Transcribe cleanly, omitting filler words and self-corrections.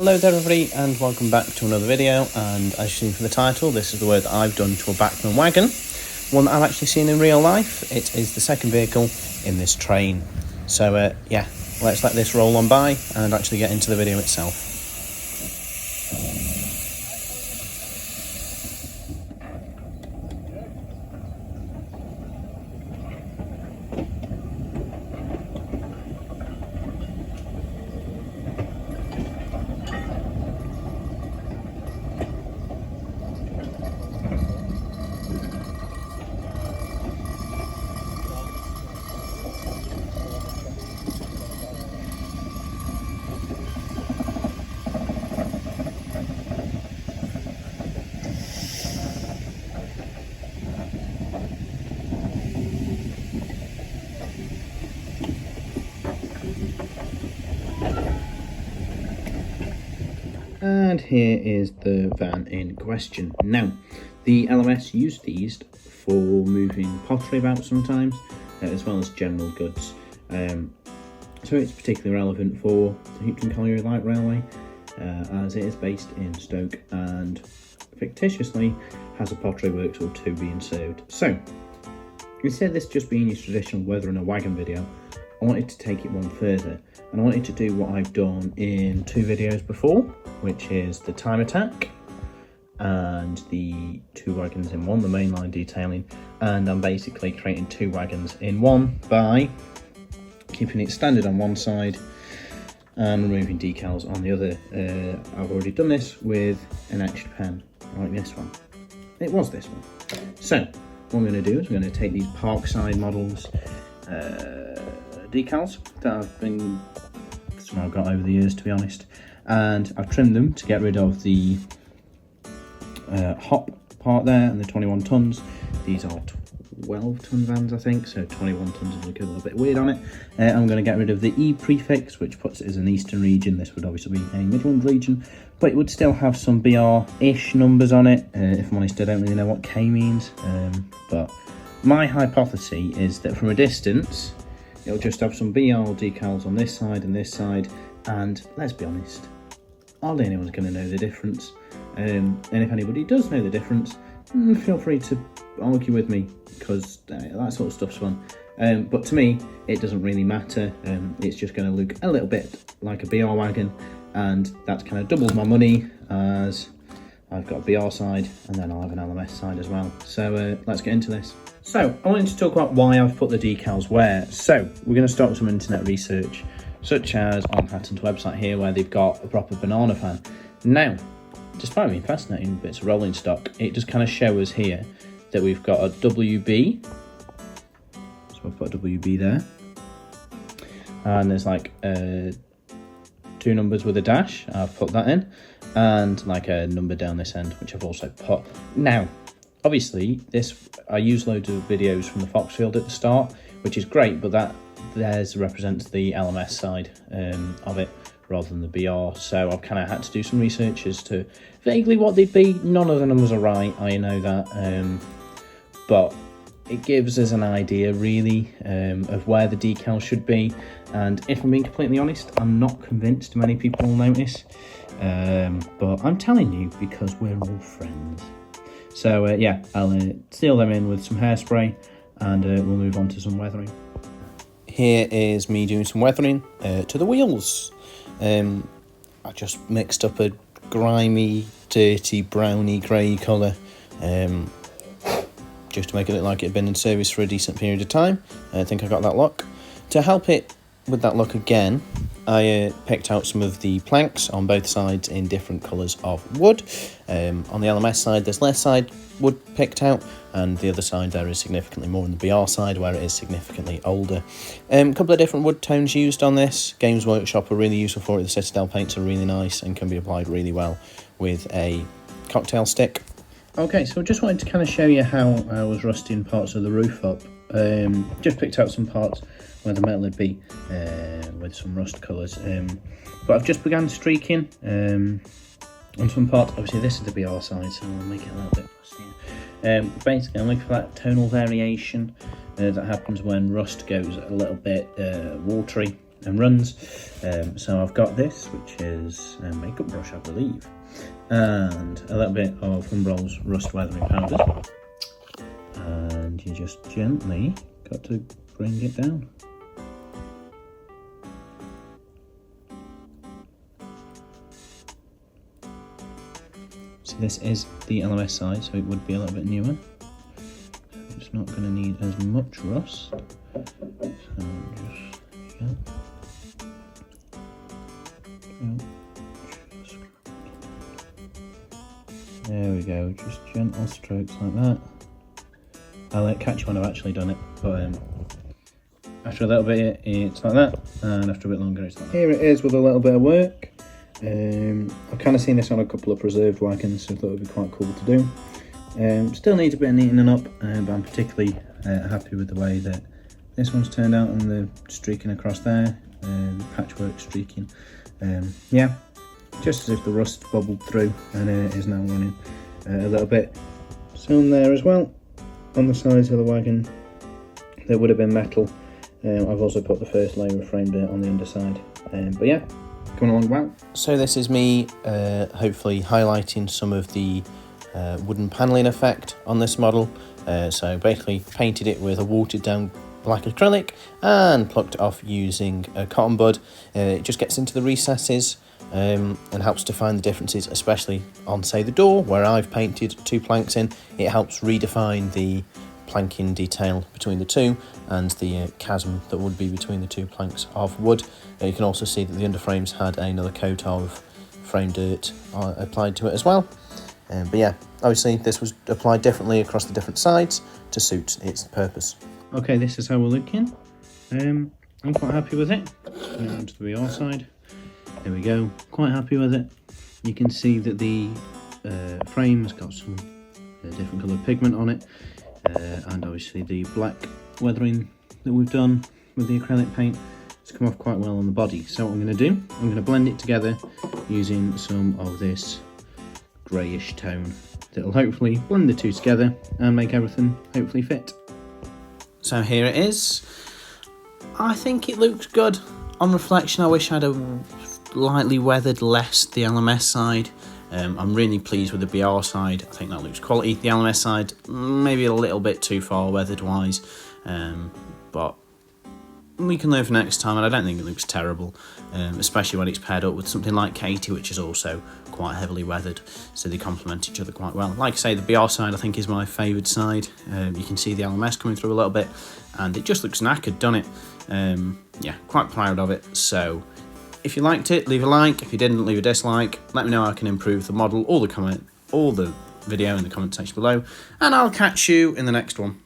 Hello there everybody and welcome back to another video, and as you've seen from the title, this is the work that I've done to a Bachmann wagon, one that I've actually seen in real life. It is the second vehicle in this train. So yeah, let's let this roll on by and actually get into the video itself. And here is the van in question. Now, the LMS used these for moving pottery about sometimes, as well as general goods. So it's particularly relevant for the Hoopton Colliery Light Railway, as it is based in Stoke and fictitiously has a pottery works or two being served. So, instead of this just being your traditional weather in a wagon video, I wanted to take it one further, and I wanted to do what I've done in two videos before, which is the time attack and the two wagons in one, the mainline detailing, and I'm basically creating two wagons in one by keeping it standard on one side and removing decals on the other. I've already done this with an extra pen like this one. It was this one. So what I'm going to do is I'm going to take these Parkside models decals that I've got over the years, to be honest, and I've trimmed them to get rid of the hop part there and the 21 tons. These are 12-ton vans, I think, so 21 tons would look a little bit weird on it. I'm going to get rid of the E prefix, which puts it as an eastern region. This would obviously be a Midland region, but it would still have some BR-ish numbers on it. If I'm honest, I don't really know what K means, but my hypothesis is that from a distance it'll just have some BR decals on this side and this side, and let's be honest, hardly anyone's going to know the difference. And if anybody does know the difference, feel free to argue with me, because that sort of stuff's fun. But to me, it doesn't really matter. It's just going to look a little bit like a BR wagon, and that's kind of doubled my money, as I've got a BR side and then I'll have an LMS side as well. So let's get into this. So I wanted to talk about why I've put the decals where. So we're going to start with some internet research, such as on Hatton's website here, where they've got a proper banana fan. Now, despite being fascinating bits of rolling stock, it does kind of show us here that we've got a WB. So I've put a WB there. And there's like two numbers with a dash. I've put that in. And like a number down this end, which I've also put. Now, obviously, I use loads of videos from the Foxfield at the start, which is great, but that represents the LMS side of it rather than the BR. So I've kind of had to do some research as to vaguely what they'd be. None of the numbers are right, I know that, but it gives us an idea really of where the decal should be. And if I'm being completely honest, I'm not convinced many people will notice, but I'm telling you because we're all friends. So yeah, I'll seal them in with some hairspray, and we'll move on to some weathering. Here is me doing some weathering to the wheels. I just mixed up a grimy, dirty, browny grey colour, just to make it look like it had been in service for a decent period of time. I think I got that look. To help it with that look again, I picked out some of the planks on both sides in different colours of wood. On the LMS side, there's less side wood picked out, and the other side there is significantly more on the BR side, where it is significantly older. A couple of different wood tones used on this. Games Workshop are really useful for it. The Citadel paints are really nice and can be applied really well with a cocktail stick. Okay, so I just wanted to kind of show you how I was rusting parts of the roof up. Just picked out some parts where the metal would be with some rust colours, but I've just begun streaking on some parts. Obviously this is the BR side, so I'll make it a little bit rustier. Basically I'm looking for that tonal variation that happens when rust goes a little bit watery and runs. So I've got this, which is a makeup brush, I believe, and a little bit of Umbro's rust weathering powder, and you just gently got to bring it down. So this is the LMS side, so it would be a little bit newer. It's not going to need as much rust. So just, yeah. There we go, just gentle strokes like that. I'll catch you when I've actually done it, but after a little bit it's like that, and after a bit longer it's like that. Here it is with a little bit of work. I've kind of seen this on a couple of preserved wagons, so I thought it would be quite cool to do. Still needs a bit of neatening up, but I'm particularly happy with the way that this one's turned out, and the streaking across there, patchwork streaking. Yeah, just as if the rust bubbled through, and it is now running a little bit. Some there as well on the sides of the wagon that would have been metal. I've also put the first layer of frame dirt on the underside, but yeah, coming along well. So this is me hopefully highlighting some of the wooden panelling effect on this model. So basically painted it with a watered down black acrylic and plucked it off using a cotton bud. It just gets into the recesses and helps define the differences, especially on, say, the door where I've painted 2 planks in. It helps redefine the planking detail between the two and the chasm that would be between the 2 planks of wood. You can also see that the underframes had another coat of frame dirt applied to it as well. But yeah, obviously this was applied differently across the different sides to suit its purpose. Okay, this is how we're looking. I'm quite happy with it. Going on to the VR side. There we go, quite happy with it. You can see that the frame has got some different coloured pigment on it, and obviously the black weathering that we've done with the acrylic paint has come off quite well on the body. So what I'm going to do, I'm going to blend it together using some of this greyish tone that'll hopefully blend the two together and make everything hopefully fit. So here it is. I think it looks good. On reflection, I wish I'd have lightly weathered less the LMS side. I'm really pleased with the BR side. I think that looks quality. The LMS side, maybe a little bit too far weathered wise, but we can learn for next time, and I don't think it looks terrible, especially when it's paired up with something like Katie, which is also quite heavily weathered, so they complement each other quite well. Like I say, the BR side I think is my favoured side. You can see the LMS coming through a little bit, and it just looks knackered, doesn't it? Yeah, quite proud of it. So if you liked it, leave a like. If you didn't, leave a dislike. Let me know how I can improve the model, or the video in the comment section below, and I'll catch you in the next one.